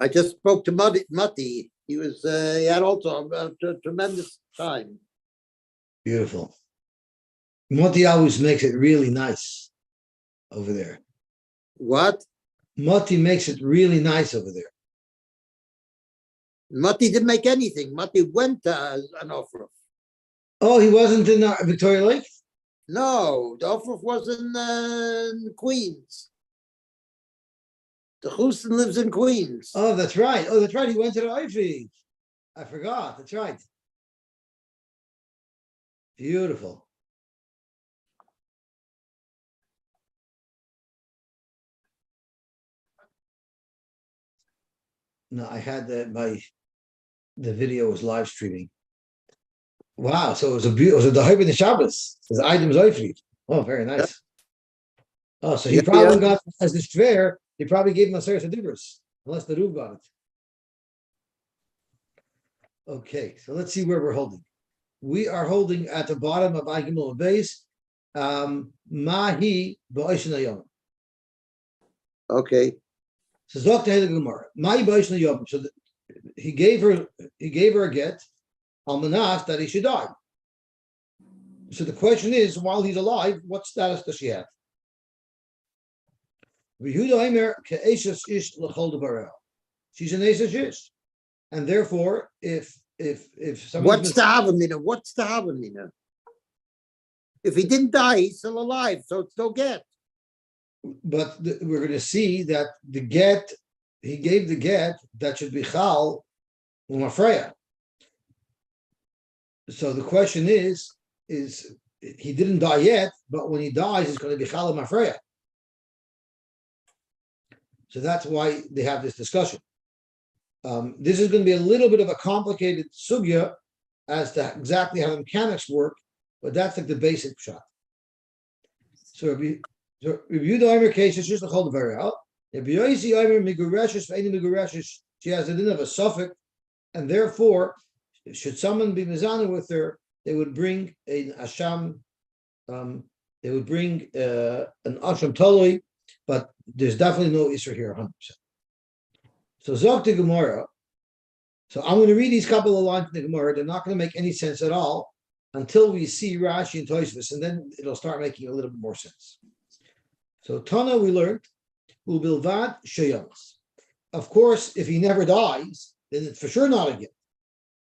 I just spoke to Mutty. He had also a tremendous time. Beautiful. Moti always makes it really nice over there. What? Moti makes it really nice over there. Mutty didn't make anything. Mutty went to an offer. Oh, he wasn't in Victoria Lake? No, the offer was in Queens. The Houston lives in Queens. Oh, that's right. Oh, that's right. He went to the Ivy. I forgot. That's right. Beautiful. No, I had the video was live streaming. Wow, so it was the Hoib in the Shabbos. His items Ivy. Oh, very nice. Oh, so he probably got as the Shver, he probably gave him a series of divers, unless the Rube got it. Okay, so let's see where we're holding. We are holding at the bottom of Agimul base. Mahi Ba'ishnayom. Okay. So Zok to Gemara. Mahi Ba'ishnayom. So he gave her a get on Manaf that he should die. So the question is, while he's alive, what status does she have? She's an Eshes Ish. And therefore, if someone What's the Havamina? If he didn't die, he's still alive, so it's no get. But we're going to see that the get, he gave the get that should be Chal Umafreya. So the question is he didn't die yet, but when he dies, it's going to be Chal Umafreya. So that's why they have this discussion. This is going to be a little bit of a complicated sugya as to exactly how the mechanics work, but that's like the basic shot. So review the Omer case, it's just a hold very out. If Yosy Omer Migureshes, any Migureshes, she has a din of a suffix, and therefore, should someone be mizana with her, they would bring an asham, they would bring an asham toloi, but there's definitely no Isra here 100%. So Zog to Gemara. So I'm going to read these couple of lines in the Gemara. They're not going to make any sense at all until we see Rashi and Tosfos, and then it'll start making a little bit more sense. So Tana, we learned, Ubilvad Shayamas. Of course, if he never dies, then it's for sure not a get.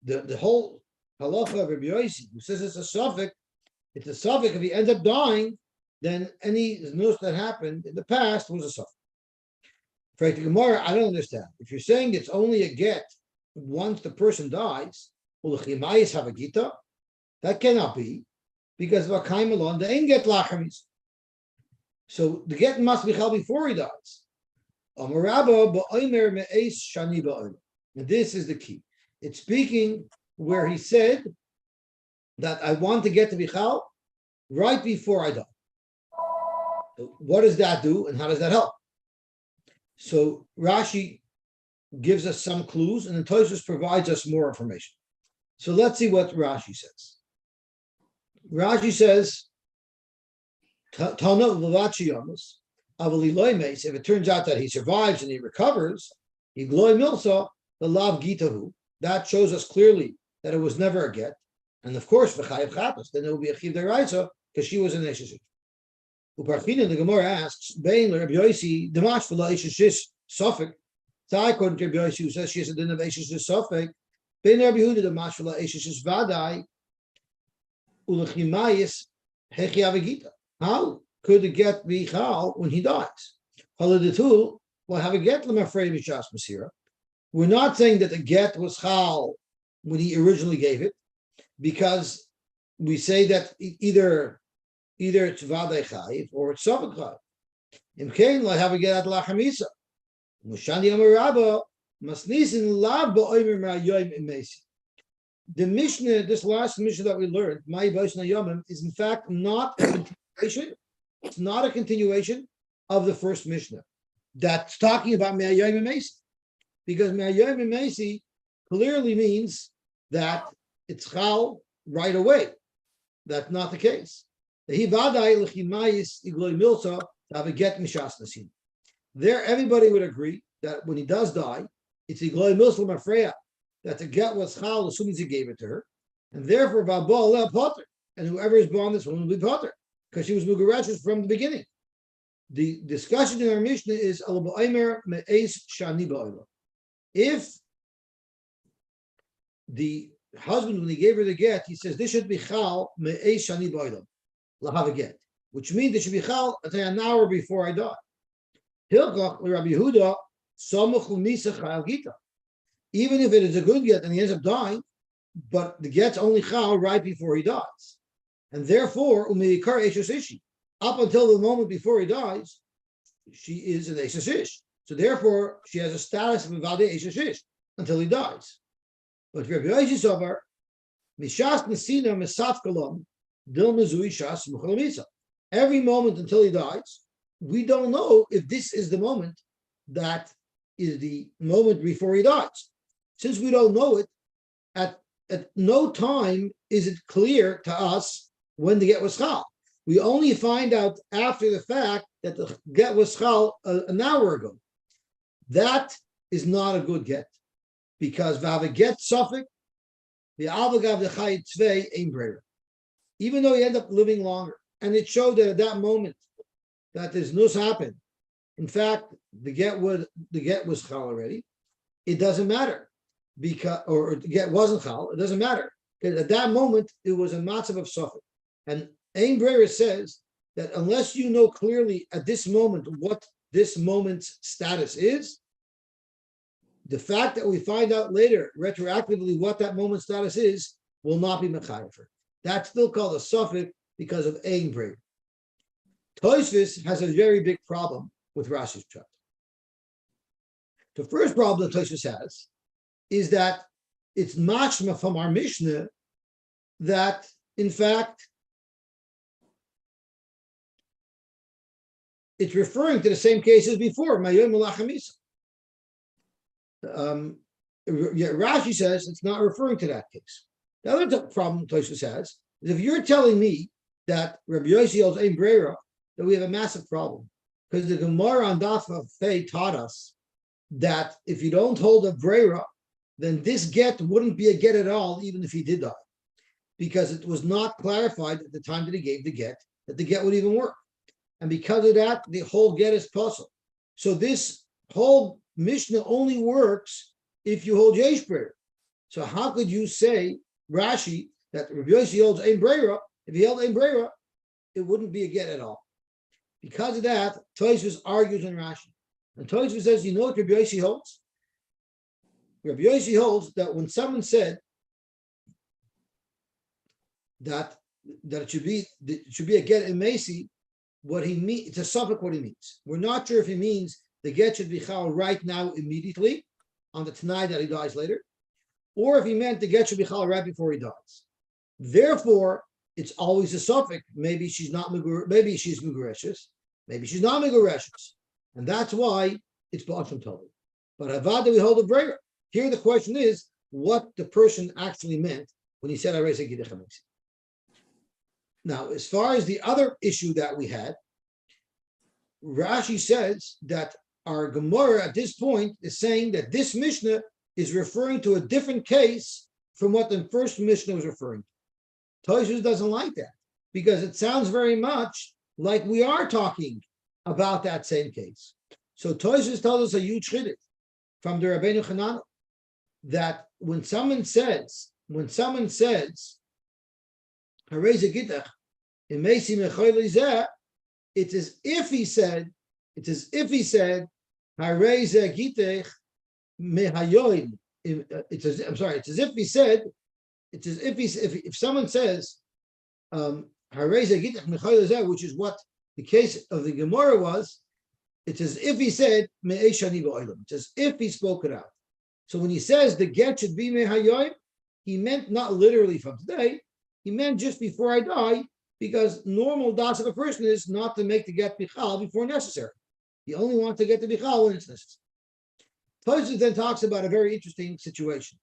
The whole halacha of Rabbi Yosy, who says it's a suffix if he ends up dying, then any news that happened in the past was a suffix. For the Gemara, I don't understand. If you're saying it's only a get once the person dies, Ulachimayis have a gita, that cannot be, because of Akaim alone, they ain't get lachamis. So the get must be held before he dies. And this is the key. It's speaking where he said that I want to get to Bichal right before I die. So what does that do, and how does that help? So Rashi gives us some clues, and then Tosfos provides us more information. So let's see what Rashi says. Rashi says, if it turns out that he survives and he recovers, he gloy milsa the lav gitahu. That shows us clearly that it was never a get, and of course v'chayev chapas. Then it will be a chiv deraisa because she was an eshes. Uparchina, the Gemara asks, Bein Rabbi Yosy demash v'la eshes suffik. Tzai according to Rabbi Yosy, who says she has a din of eshes suffik. Bein Rabbi Yehuda demash v'la eshes vadai ulechimayis hechiavigita. How could the get be chal when he dies? Haladetul will have a get lemafrei mishas masira. We're not saying that the get was chal when he originally gave it, because we say that either it's vadai chayiv or it's safek chayiv. Imkein will have a get at lachamisa. Mushani amarabba masnisin lav ba'omer ma'yoyim imesi. The Mishnah, this last Mishnah that we learned, Mai Bosna Yomim, is in fact not a continuation. It's not a continuation of the first Mishnah that's talking about Me'ayoyim Imesi, because Me'ayoyim Imesi clearly means that it's chal right away. That's not the case. There, everybody would agree that when he does die, it's a glory Muslim Afreya that the get was chal as soon as he gave it to her, and therefore Vabal Potter, and whoever is born this woman will be Potter, because she was Mugareshus from the beginning. The discussion in our Mishnah is if the husband, when he gave her the get, he says this should be chal me'eis shani ba'olam, lahav a get, which means it should be chal an hour before I die. Hilchach Rabbi Yehuda samuch l'misa chal gita. Even if it is a good get and he ends up dying, but the get's only chal right before he dies, and therefore umeikar eshes ishi. Up until the moment before he dies, she is an eshes ish. So therefore, she has a status of Mivade eshes ish until he dies. But Rabbi Yosy Sovar, Mishas Nesina Mesaf Kolom, Dil Mezui Shas Muchalamisa. Every moment until he dies, we don't know if this is the moment that is the moment before he dies. Since we don't know it, at no time is it clear to us when the get was chal. We only find out after the fact that the get was chal an hour ago. That is not a good get, because v'hava get suffix, the avagav the chayit tzvei ein breira. Even though he ended up living longer, and it showed that at that moment that this nus happened. In fact, the get was chal already. It doesn't matter because, or the get wasn't chal. It doesn't matter because at that moment it was a matzav of suffix. And ein breira says that unless you know clearly at this moment what this moment's status is, the fact that we find out later retroactively what that moment's status is will not be mechayev. That's still called a suffix because of ein breira. Tosfos has a very big problem with Rashi's pshat. The first problem that Tosfos has is that it's mashma from our Mishnah that in fact it's referring to the same case as before. Rashi says it's not referring to that case. The other problem Tosfos has is if you're telling me that Rabbi Yosy holds ein breira, that we have a massive problem, because the Gemara on Daf of Fei taught us that if you don't hold a breira, then this get wouldn't be a get at all, even if he did die, because it was not clarified at the time that he gave the get that the get would even work. And because of that, the whole get is possible. So this whole Mishnah only works if you hold yesh breira. So how could you say, Rashi, that Rabbi Yosy holds ein breira? If he held ein breira, it wouldn't be a get at all. Because of that, Tosfos argues in Rashi. And Tosfos says, you know what Rabbi Yosy holds? Rabbi Yosy holds that when someone said that it should be a get in Macy, what he means, it's a suffix what he means. We're not sure if he means the get should be chal right now immediately on the Tanai that he dies later, or if he meant the get should be chal right before he dies. Therefore, it's always a suffix. Maybe she's not maybe she's Mugareshus, maybe she's not Mugareshus. And that's why it's Ba'asham Tov. But Havada, we hold a breira. Here the question is what the person actually meant when he said, I raise a Gittin. Now, as far as the other issue that we had, Rashi says that our Gemara at this point is saying that this Mishnah is referring to a different case from what the first Mishnah was referring to. Tosfos doesn't like that because it sounds very much like we are talking about that same case. So Tosfos tells us a huge chiddush from the Rabbeinu Chananel that when someone says, Harei Gittin, it's as if he said, Harei Gittin mehayoim. It's as if he said, if someone says, Harei Gittin mechayoim, which is what the case of the Gemara was, it's as if he said, Me'ei shani ba'olam. It's as if he spoke it out. So when he says the get should be mehayoim, he meant not literally from today, he meant just before I die, because normal das of a person is not to make the get bichal before necessary. He only wants to get the bichal when it's necessary. Tosfos then talks about a very interesting situation.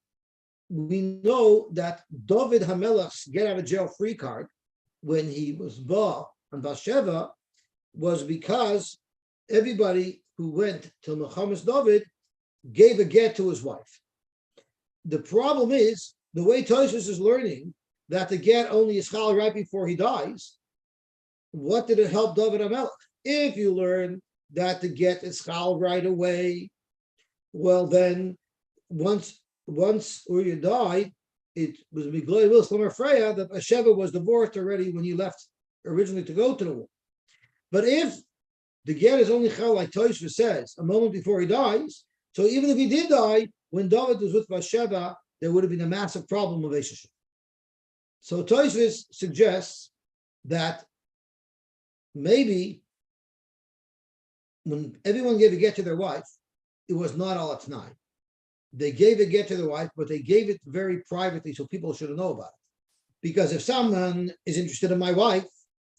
We know that David HaMelech's get out of jail free card when he was ba on Bathsheba was because everybody who went to Mechamas David gave a get to his wife. The problem is the way Tosfos is learning that the get only is chal right before he dies. What did it help David HaMelech? If you learn that the get is chal right away, well then, once Uriah died, it was Migloi Wilslam Freya that Bathsheba was divorced already when he left originally to go to the war. But if the get is only chal, like Tosfos says, a moment before he dies, so even if he did die, when David was with Bathsheba, there would have been a massive problem of relationship. So Tosfos suggests that maybe when everyone gave a get to their wife, it was not all at night. They gave a get to their wife, but they gave it very privately so people shouldn't know about it. Because if someone is interested in my wife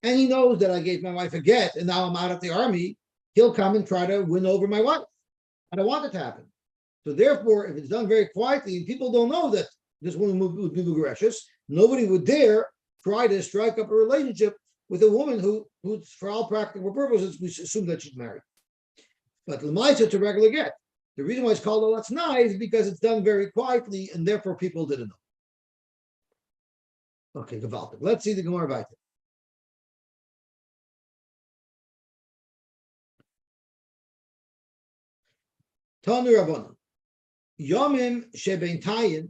and he knows that I gave my wife a get and now I'm out of the army, he'll come and try to win over my wife. I don't want it to happen. So therefore, if it's done very quietly and people don't know that this woman would be Mugareshus, nobody would dare try to strike up a relationship with a woman who for all practical purposes, we assume that she's married. But Lamaisa, it's a regular get. The reason why it's called Olatz Nai is because it's done very quietly and therefore people didn't know. Okay, gewaltig. Let's see the Gemara weiter. Tanu Rabbanan. Yomim Shebein,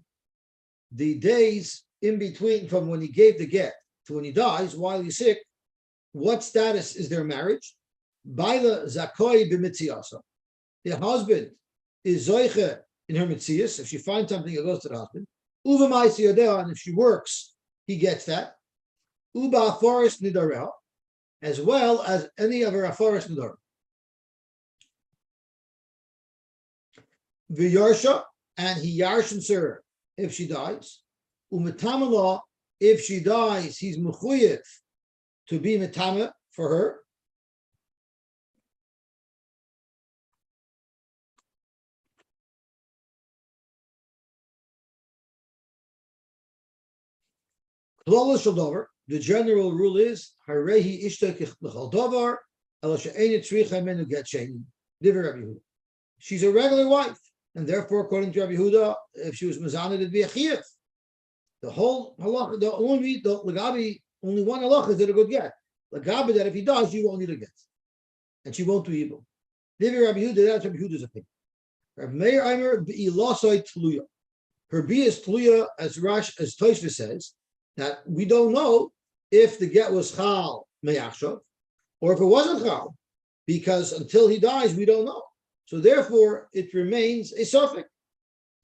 the days in between from when he gave the get to when he dies, while he's sick, what status is their marriage? Baila Zakoi b'mitziasa. The husband is Zoiche in her mitzias. If she finds something, it goes to the husband. Uva Maisi Yodea, and if she works, he gets that. Uba Forest Nidarel, as well as any of her Forest Nidar. V'yarsha, and he yarshins her if she dies. Umetamala, if she dies, he's mechuyev to be metama for her. The general rule is Harehi ishtakich l'chol davar ela she'ein tzricha menu get sheni. Divrei Rabbi Yehuda. She's a regular wife, and therefore, according to Rabbi Yehuda, if she was mezanah, it'd be a chiyuv. The whole halacha, the only one halacha is that a good get. Lagabi, that if he dies, you won't need a get, and she won't do evil. Divrei Rabbi Yehuda, that's Rabbi Yehuda's opinion. Rabbi Meir Aimer b'ilosoi tluya. Her b is tluya, as Tosfos says, that we don't know if the get was chal meyachshav or if it wasn't chal, because until he dies, we don't know. So therefore, it remains a suffix.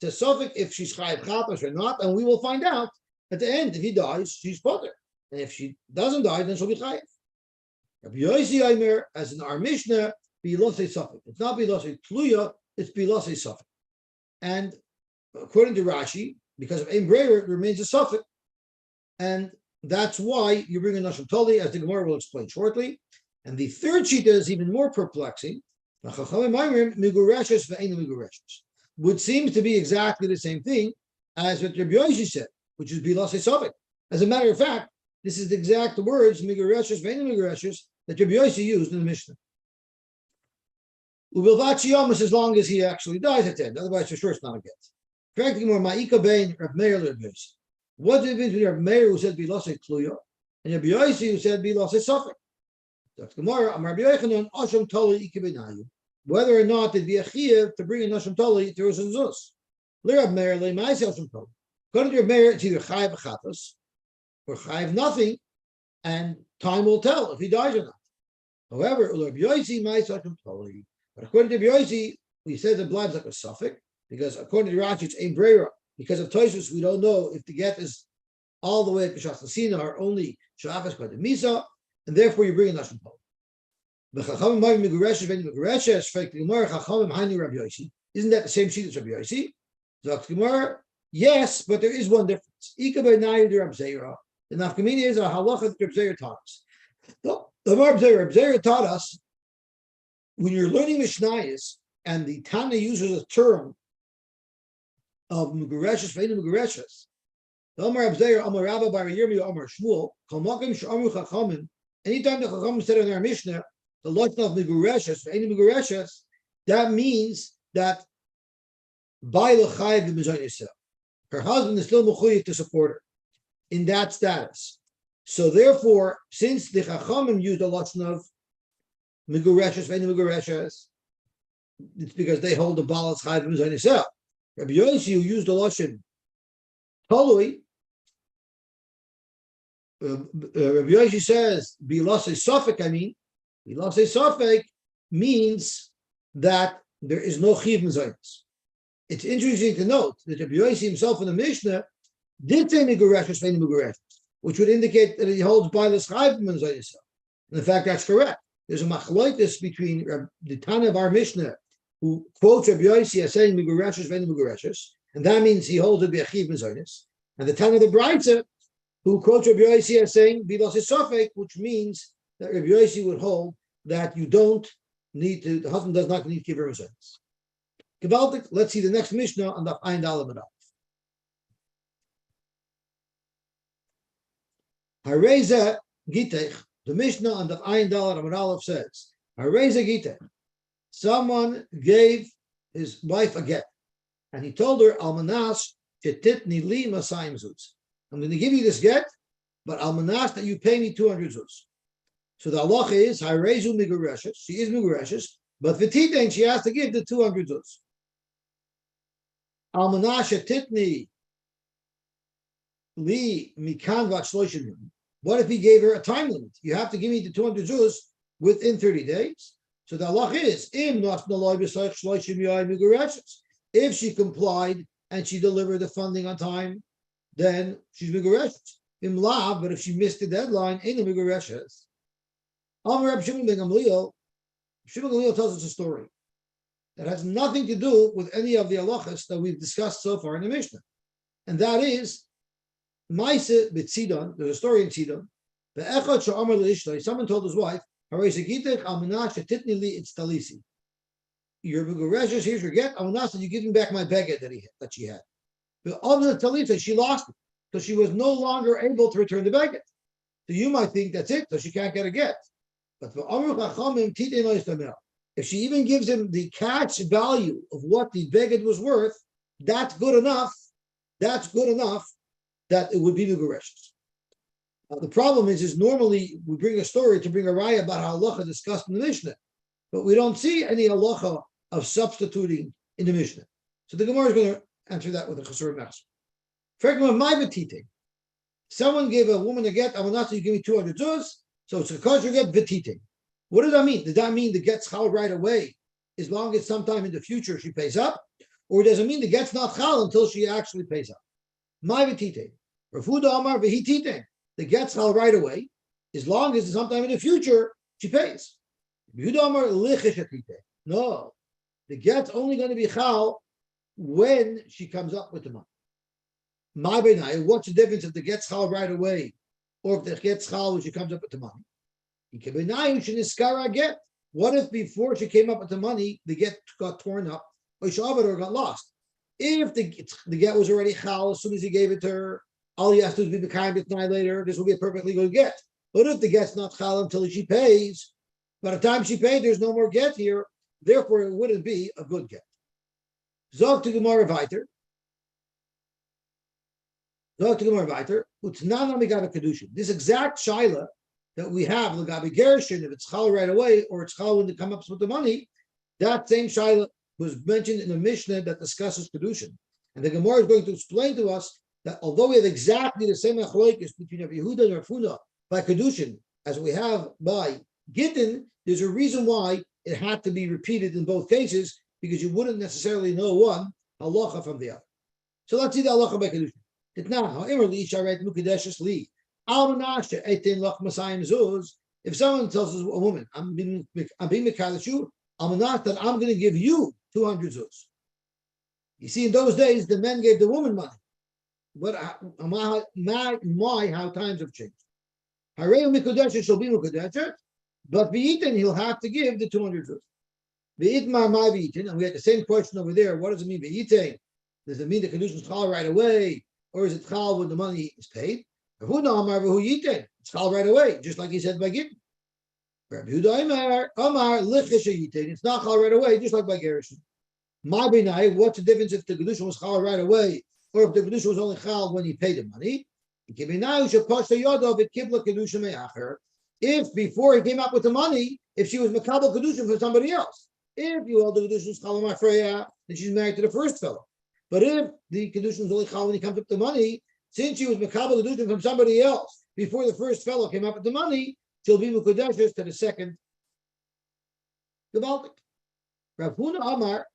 It's a suffix if she's chayiv chatas or not, and we will find out at the end. If he dies, she's potter, and if she doesn't die, then she'll be chayiv. Rabbi Yosy Aimer, as in our Mishnah, bilosei suffix. It's not bilosei tluya; it's bilosei suffix. And according to Rashi, because of ein breira, it remains a suffix. And that's why you bring a Nashim Toli, as the Gemara will explain shortly. And the third sheet is even more perplexing. Would seem to be exactly the same thing as what Rabbi Yosy said, which is Bilasei Safek. As a matter of fact, this is the exact words Migureshes, Ve'enu Migureshes, that Rabbi Yosy used in the Mishnah. Ubilvachi Yomas, as long as he actually dies at the end. Otherwise, for sure, it's not a get. Frankly, more Ma'ika Bein, Rabbi Meir, Rabbi Yosy. What did it mean Rabbi Meir, who said Bilasei Tluya, and Rabbi Yosy, who said Bilasei Safek? That's Gemara. Rabbi Yochanan, Asham Toli Ikebenayu. Whether or not it'd be a chiyuv to bring a Nashim Toli to Rosh Zus. L'Rab Meir, Le'maisi Asham Toli. According to Rabbi Meir, it's either chayiv chatas or chayiv nothing, and time will tell if he dies or not. However, Rabbi Yosy Ma'isi Asham Toli. But according to Rabbi Yosy, we said it blinds like a suffix, because according to Rashi, it's ein breira. Because of Tosfos, we don't know if the get is all the way at B'shas L'sina or only Sha'afas by the Misa, and therefore you bring a Nashim Toli. Isn't that the same sheet as Rabbi Yosy? Yes, but there is one difference. The nafkamina is a halacha that Rabbi Zeir taught us. The Rabbi Zeir taught us when you're learning Mishnayos and the Tana uses a term of Mugureshes, Ve'enu Mugureshes. The Amar Rabbi Zeir, Amar Rabba Bar Yirmiyah, Amar Shmuel, Kol Makim She'amru Chachamim. Anytime the Chachamim said in our Mishnah, the lashon of Migureshes, Ve'enu Migureshes, that means that Her husband is still mechuyev to support her in that status. So therefore, since the Chachamim used a lashon of Megureshes, it's because they hold the balas chayv b'mezayis. Rabbi Yosy, who used the lashon tolui, Rabbi Yosy says bilasei safek. I mean, bilasei safek means that there is no chiv mezayis. It's interesting to note that Rabbi Yosy himself in the Mishnah did say Megureshes, which would indicate that he holds balas chayv b'mezayis. And in fact, that's correct. There's a machlokes between the Tana of our Mishnah, who quotes Rabbi Yosy as saying Megureshes, and that means he holds it b'achiv mezayis, and the Tana of the Braita, who quotes Rabbi Yosy as saying bilasei safek, which means that Rabbi Yosy would hold that you don't need to, the husband does not need kiver mezayis. Gewaltig. Let's see the next Mishnah on the Ayin Daled Amud Aleph. Hareza Gittin. The Mishnah on the Ayin Daled Amud Aleph says, Hareza Gittin. Someone gave his wife a get, and he told her, Almanas shetitni li masayim zuz. I'm going to give you this get, but almanas that you pay me 200 zuz. So the halacha is Harezu Megureshes. She is Megureshes, but v'titein she has to give the 200 zuz. Almanas shetitni li mikan v'shloshim. What if he gave her a time limit? You have to give me the 200 zuz within 30 days. So the halach is, if she complied and she delivered the funding on time, then she's megureshes. But if she missed the deadline, ain't megureshes. Shimon ben Gamliel tells us a story that has nothing to do with any of the halachas that we've discussed so far in the Mishnah, and that is Maise b'Tzidon. There's a story in Tzidon. Someone told his wife, "You're megureshes. Here's your get. You give me back my beged that she had." But of the talitha, she lost it, so she was no longer able to return the beged. So you might think that's it, so she can't get a get. But for Amru Chachamim, if she even gives him the cash value of what the beged was worth, that's good enough. That's good enough that it would be megureshes. The problem is normally we bring a story to bring a raya about how halacha discussed in the Mishnah, but we don't see any halacha of substituting in the Mishnah. So the Gemara is going to answer that with a chasur master. Someone gave a woman a get, you give me 200 zuz, so it's a kosher get v'titing. What does that mean? Does that mean the get's chal right away, as long as sometime in the future she pays up? Or does it mean the get's not chal until she actually pays up? My v'titing. Rafuda Amar v'hititing. The get's chal right away, as long as sometime in the future she pays. No, the get's only going to be chal when she comes up with the money. My benai, what's the difference if the get's chal right away, or if the get's chal when she comes up with the money? What if before she came up with the money, the get got torn up, or got lost? If the get was already chal as soon as he gave it to her, all he has to do is be kind of tonight later, this will be a perfectly good get. But if the get's not chal until she pays, by the time she paid, there's no more get here, therefore it wouldn't be a good get. Zog to Gemara weiter. This exact shaila that we have, Lagabi Gershon, if it's chal right away or it's chal when they come up with the money, that same shaila was mentioned in the Mishnah that discusses kedushin. And the Gemara is going to explain to us that although we have exactly the same achloikis between Rabbi Yehuda and Rav Huna by kedushin as we have by Gittin, there's a reason why it had to be repeated in both cases, because you wouldn't necessarily know one halacha from the other. So let's see the halacha by kedushin. If someone tells a woman, I'm being mekadeshu, almanach, that I'm going to give you 200 zuz. You see, in those days, the men gave the woman money. But how times have changed. Harei mekadeshu shall be mekadeshu, but v'yitin he'll have to give the 200 zuz. V'yitmar my v'yitin, and we had the same question over there. What does it mean v'yitin? Does it mean the kedushin is chal right away, or is it chal when the money is paid? It's chal right away, just like he said by Gittin. Rabbi Yehuda Amar lichish yitin. It's not chal right away, just like by Gershon. My benai, what's the difference if the kedusha was chal right away, or if the kedusha was only chal when he paid the money? If before he came up with the money, if she was makabel kedusha for somebody else, if you hold the kedusha was chal mafreya, then she's married to the first fellow. But if the kedusha was only chal when he comes up with the money, since she was makabel kedusha from somebody else before the first fellow came up with the money, she'll be mukadeshes to the second gebaldik. Rav Huna Amar,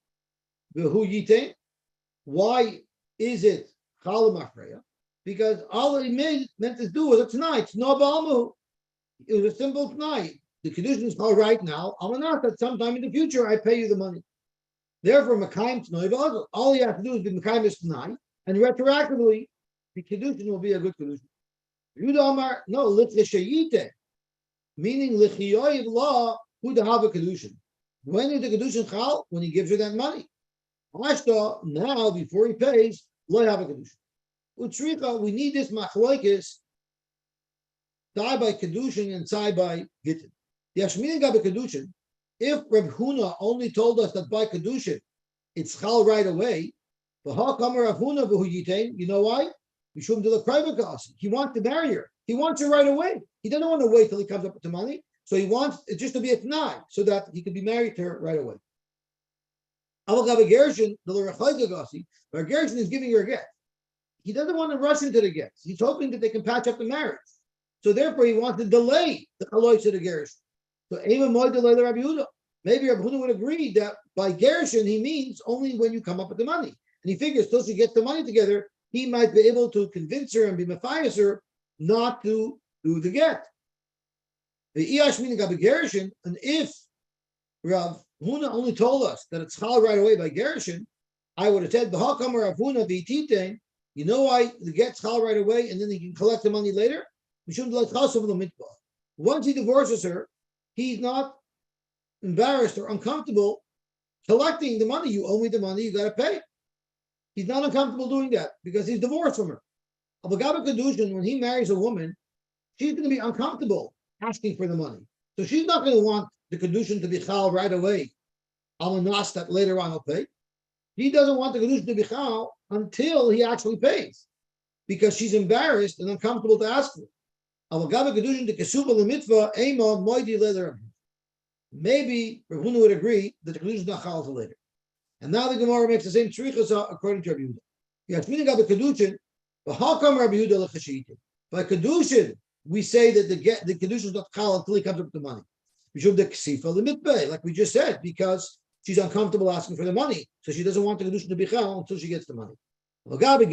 v'hu yitain. Why is it chal mafreya? Because all he meant to do was a tonight. It's no balmu. It was a simple tonight. The condition is called right now. I'm not that sometime in the future I pay you the money. Therefore, Mekayim tonight, all you have to do is be Mekayim is tonight, and retroactively, the condition will be a good condition. Yudah Amar, no, lichishayite, meaning lichiyoyiv law, who the have a condition. When is the condition chal? When he gives her that money. Ashta, now, before he pays, lo have a condition. Utsrika, we need this machloikis, tie by kedushin and tie by gittin. The Yashmin got a kedushin. If Reb Huna only told us that by kedushin it's chal right away, you know why? He wants to marry her. He wants her right away. He doesn't want to wait till he comes up with the money. So he wants it just to be a t'nai, so that he can be married to her right away. Gershon is giving her a get. He doesn't want to rush into the get. He's hoping that they can patch up the marriage. So therefore, he wants to delay the chalois to the Gershon. So delay the Rabbi Yehuda. Maybe Rabbi Yehuda would agree that by Gershon he means only when you come up with the money. And he figures till she gets the money together, he might be able to convince her and be mafias her not to do the get. The Iash meaning of Gershon, and if Rav Huna only told us that it's chal right away by Gershon, I would have said B'hakam Rav Huna v'ititein. You know why the get's chal right away, and then he can collect the money later? Once he divorces her, he's not embarrassed or uncomfortable collecting the money. You owe me the money, you got to pay. He's not uncomfortable doing that because he's divorced from her. When he marries a woman, she's going to be uncomfortable asking for the money. So she's not going to want the kedushin to be chal right away. Alanas that later on he'll pay. He doesn't want the kedushin to be chal until he actually pays, because she's embarrassed and uncomfortable to ask for it. Maybe Rav Huna would agree that the kedushin is not chal until later. And now the Gemara makes the same tzrichas according to Rabbi Yehuda. By kedushin, we say that the kedushin is not chal until he comes up with the money. Like we just said, because she's uncomfortable asking for the money, so she doesn't want the kedushin to be chal until she gets the money. But the Gabi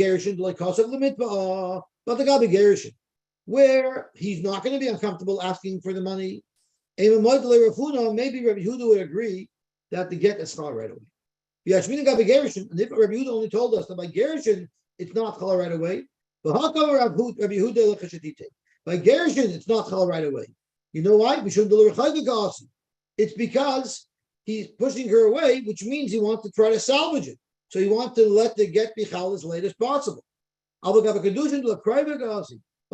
Gerushin, where he's not going to be uncomfortable asking for the money, maybe Rabbi Yehuda would agree that the get is chal right away. And if Rabbi Yehuda only told us that by Gerushin it's not chal right away, by Gerushin it's not chal right away. You know why? It's because he's pushing her away, which means he wants to try to salvage it. So he wants to let the get be chal as late as possible. But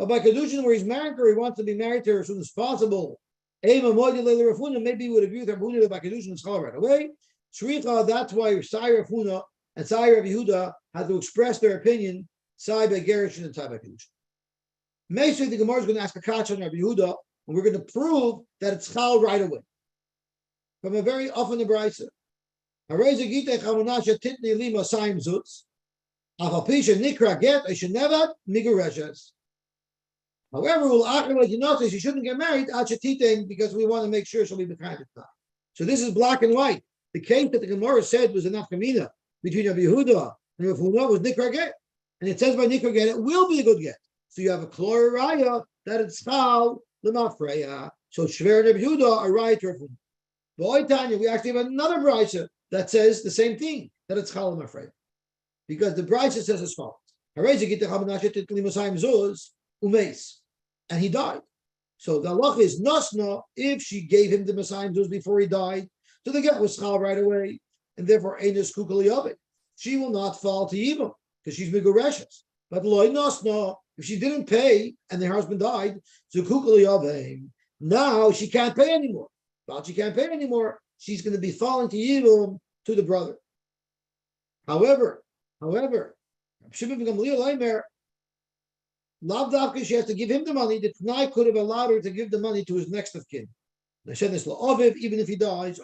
by kedushin, where he's married to her, he wants to be married to her as soon as possible. Maybe he would agree with Rabbi that by kedushin is chal right away. That's why Sai Rav Huna and Sai Rav Yehuda had to express their opinion, Sai by Gerushin and Sai by kedushin. Maybe the Gemara is going to ask a catch on Rabbi Yehuda, and we're going to prove that it's chal right away from a very often the brayso. However, she shouldn't get married because we want to make sure she'll be behind the time. So this is black and white. The case that the Gemara said was enough kamina between Rabbi Yehuda and Rav Huna was nikra get, and it says by nikra get it will be a good get. So you have a klor raya that it's chal l'mafreya. So Shver and Rabbi Yehuda are right to Rav Huna. Boy Tanya, we actually have another brayso that says the same thing, that it's chal l'mafreya, because the brayso says as follows: and he died. So the halach is nasna if she gave him the Masayim Zuz before he died. So the get was chal right away, and therefore Einis Kukali of it. She will not fall to Yibam because she's Migureshes. But loy nasna, if she didn't pay and her husband died, so Kukali of him, now she can't pay anymore. But she can't pay anymore, she's going to be falling to Yibam to the brother. However, Shimon ben Gamliel Omer, Lav Davka, she has to give him the money. The Tanai could have allowed her to give the money to his next of kin. Even if he dies,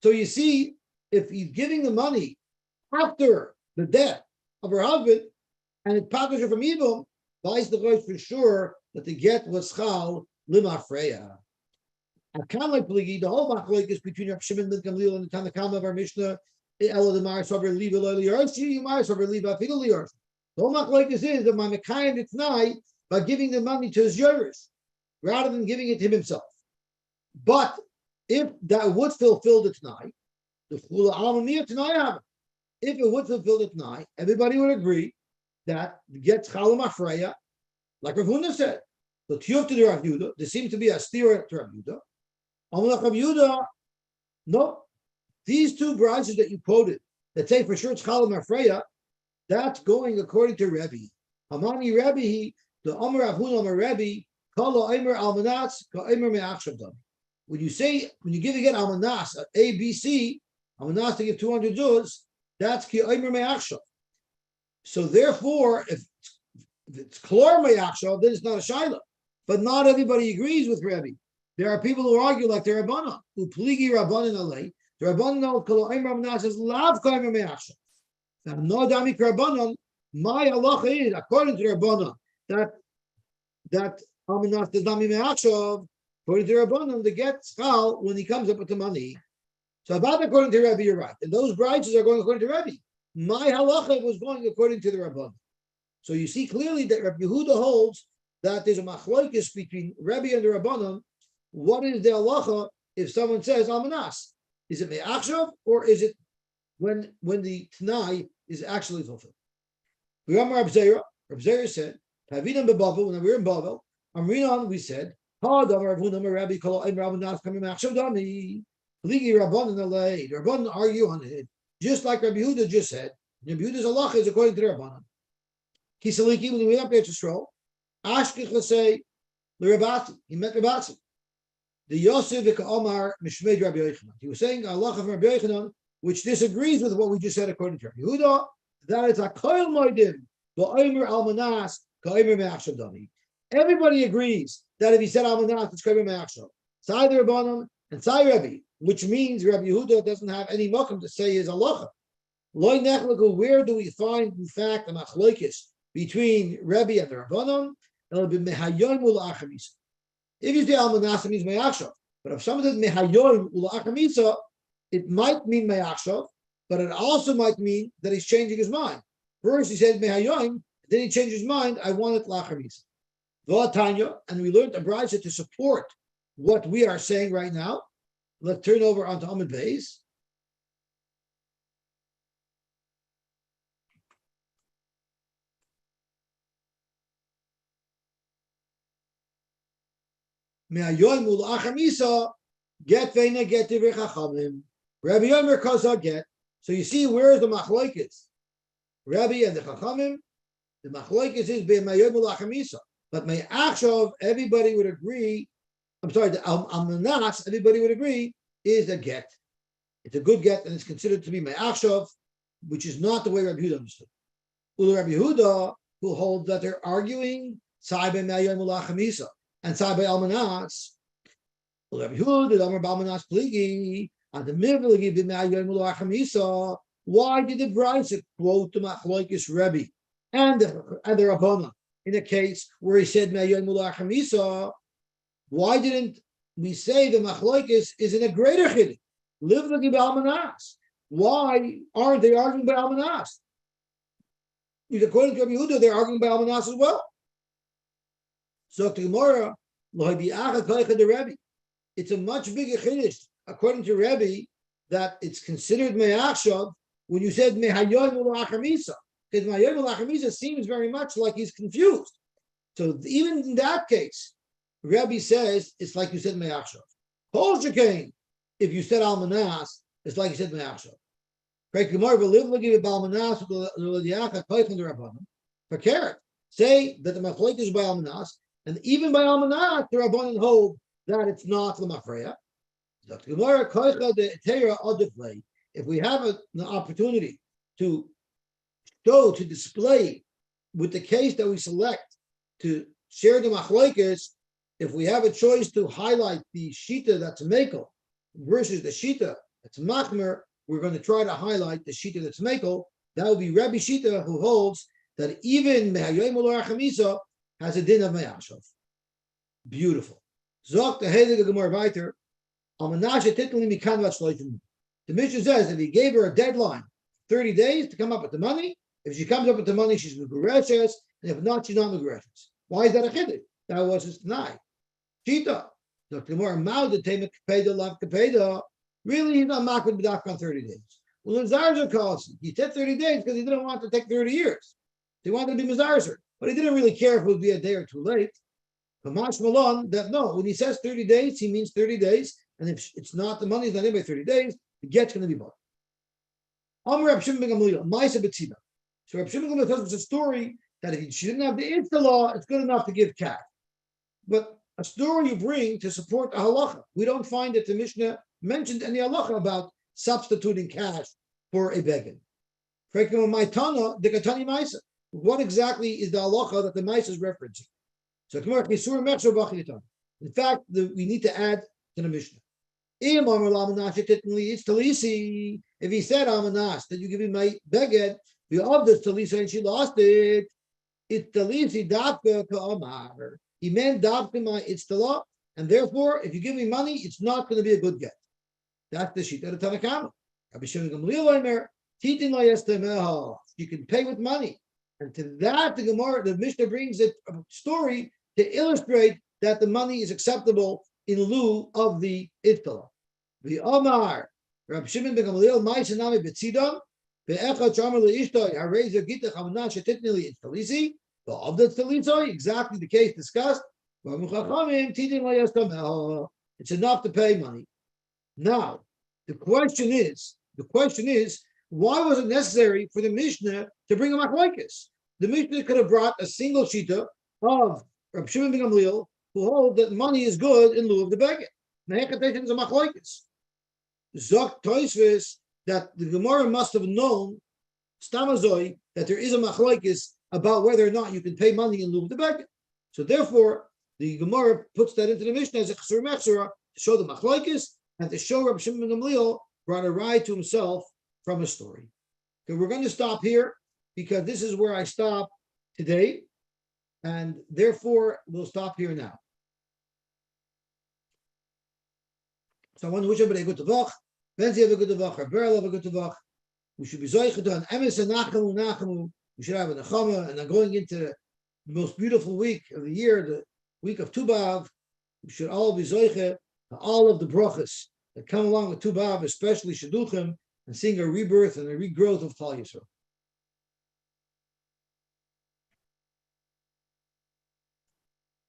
so you see, if he's giving the money after the death of her husband, and it packaged her from evil, buys the right for sure that the get was chal lima freya. I can't like the whole machlok is between Reb Shimon ben Gamliel and the Tanakama of our Mishnah. Ela the Mar Saber Liva Liliarsi, Mar Saber Liva Fideliars. The whole machlok is that my Mekayim Tnai by giving the money to his Yeris rather than giving it to him himself. But if that would fulfill the Tnai, the Chula Alamiyah Tnai, if it would fulfill the Tnai, everybody would agree that gets Chalam Afreya, like Rav Huna said. The Tiyuf to the Rav Yudah, there seems to be a stira to Rav Yudah. Amalek Rav Yudah, no. These two branches that you quoted that say for sure it's Chalam Afreya, that's going according to Rebbe. Hamani Rebbe, the Amar Rav Huna Amar Rebbe, Kala Aimer Almanats, Ka Aimer Me'achshavdam. When you give again Almanas, A, B, C, Almanas to give 200 zuz, that's Ki Aimer Me'achshav. So therefore, if it's Klor Me'achshav, then it's not a Shaila. But not everybody agrees with Rebbe. There are people who argue like the Rabbanan, who pligi Rabbanan alay. The Rabbanan al Kala Aimer Almanas is Lav Ka Aimer Me'achshav. Now, no Dami Rabbanan, my halacha is, according to the Rabbanan, that Almanas does not mean Me'achshav. According to Rabbanan, the get schal when he comes up with the money. So about according to Rebbe, you're right. And those branches are going according to Rebbe. My halacha was going according to the Rabbanan. So you see clearly that Rabbi Yehuda holds that there's a machlokes between Rebbe and the Rabbanan. What is the halacha if someone says Almanas? Is it Me'achshav or is it when the Tanai is actually fulfilled? Reb Zera said, Tavidim beBavel, when we were in Bavel, Amrinan, we said, the Rabbanan argue on it, just like Rabbi Yehuda just said. Rabbi Yehuda's halacha is according to the Rabbanan. Kisaliki, when we went up there to stroll, Ashkech say, L'Rabati, he met Rabati. The Yosy v'ka Omar Mishmeid Rabbi Yochanan. He was saying halacha from Rabbi Yochanan, which disagrees with what we just said according to Rabbi Yehuda, that it's a koil moedim, ba'omer almanas, ka'omer me'achshav dami. Everybody agrees that if he said Almanas, it's Kaimer Me'achshav. Sai the Rabbanan and Sai Rebbe, which means Rabbi Yehuda doesn't have any makom to say his halacha. Loi nechleku, where do we find, in fact, a machlokes between Rebbe and the Rabbanan? It'll be Mehayoim Ula'achamisa. If you say Almanas, it means Me'achshav. But if someone says Mehayoim Ula'achamisa, it might mean Me'achshav, but it also might mean that he's changing his mind. First he said Mehayoim, then he changed his mind, I want it La'achamisa. And we learned a brayso to support what we are saying right now. Let's turn over onto Amud Beis. Me'ayoim ul'achamisa get veina get divrei chachamim. Rabbi Yomer Kosa get. So you see, where is the machlokes? Rabbi and the chachamim. The machlokes is be'ayoim ul'achamisa. But Me'achshav, everybody would agree. I'm sorry, the Almanas, everybody would agree, is a get. It's a good get, and it's considered to be Me'achshav, which is not the way Rabbi Yehuda understood. Rabbi Yehuda, who holds that they're arguing Sai be'Me'ayom Ulachamisa and Sai be'Almanas. Rabbi Yehuda, the Amar B'Almanas Pligi, and the Mivligi be'Me'ayom Ulachamisa. Why did the brayso quote the Machlokes Rebbe and the Rabbanan? In a case where he said Me'ayom Ulachamisa, why didn't we say the machlokes is in a greater chiddush? Live looking by Almanas. Why aren't they arguing by Almanas? Because according to Rabbi Yehuda, they're arguing by Almanas as well. So to Gemara, it's a much bigger chiddush according to Rebbe that it's considered Me'achshav when you said Me'ayom Ulachamisa. Because Me'ayom Ulachamisa seems very much like he's confused. So even in that case, Rebbe says it's like you said Me'achshav. Kol shekain, if you said Almanas, it's like you said Me'achshav. Say that the machlokes is by Almanas, and even by Almanas, the Rabbanan hold that it's not the Mafreya. if we have an opportunity to display with the case that we select to share the machlokes, if we have a choice to highlight the shita that's mekel versus the shita that's machmer, we're going to try to highlight the shita that's mekel. That would be Rabbi Shita, who holds that even mehayoyim u'lo chamisa has a din of meyashav. Beautiful. Zok the heilige Gemara weiter. The Mishnah says if he gave her a deadline, 30 days to come up with the money, if she comes up with the money, she's megureshes, and if not, she's not megureshes. Why is that a chiddush? That was his denied. Shita. The Gemara ma'od temek kapeda lav kapeda. Really, he's not makbid b'dafka on 30 days. Well, Mizarzer calls. He said 30 days because he didn't want to take 30 years. He wanted to be Mizarzer, but he didn't really care if it would be a day or too late. Kamash Malon, that no, when he says 30 days, he means 30 days. And if it's not, the money is not in by 30 days, the get's going to be bought. Reb Shimon ben Gamliel, Ma'aseh B'tzida. So Reb Shimon ben Gamliel tells us a story that if she didn't have the Eitzah law, it's good enough to give cash. But a story you bring to support a halacha. We don't find that the Mishnah mentioned any halacha about substituting cash for a begin. What exactly is the halacha that the Ma'aseh is referencing? So in fact, we need to add to the Mishnah. If he said Amanas, that you give me my beged, the obvious Talisa and she lost it, it's Talisi Dafka Ka'amar. He meant Dafka my it's the law, and therefore, if you give me money, it's not going to be a good get. That's the sheet of the Tanakama. You can pay with money. And to that, the Gemara, the Mishnah brings a story to illustrate that the money is acceptable in lieu of the Iftala. The Omar, Rab Shimon ben Gamliel, Ma'asenami B'tzidon, Be'echad Shamar Le'ishtoi, Hareza Gittin Chamanah Shetitni Li'Ittalisi, the Obdat Talisoi, exactly the case discussed. It's enough to pay money. Now, the question is, why was it necessary for the Mishnah to bring a machlokes? The Mishnah could have brought a single shita of Rab Shimon ben Gamliel, who hold that money is good in lieu of the beggar. Nehekatation is a machlokes. Zok Toisvis, that the Gemara must have known, Stamazoi, that there is a machlokes about whether or not you can pay money in lieu of the beggar. So therefore, the Gemara puts that into the Mishnah as a chesur mechsura to show the machlokes and to show Rab Shimon ben Gamliel brought a ride to himself from a story. Okay, we're going to stop here because this is where I stop today, and therefore we'll stop here now. So I want to wish everybody a good tavach. Benzi have a good tavach. Beryl have a good tavach. We should be zoichet on emes and nachamu. We should have a nechama, and then going into the most beautiful week of the year, the week of Tu B'Av, we should all be zoichet to all of the brachas that come along with Tu B'Av, especially Shidduchim, and seeing a rebirth and a regrowth of Klal Yisrael.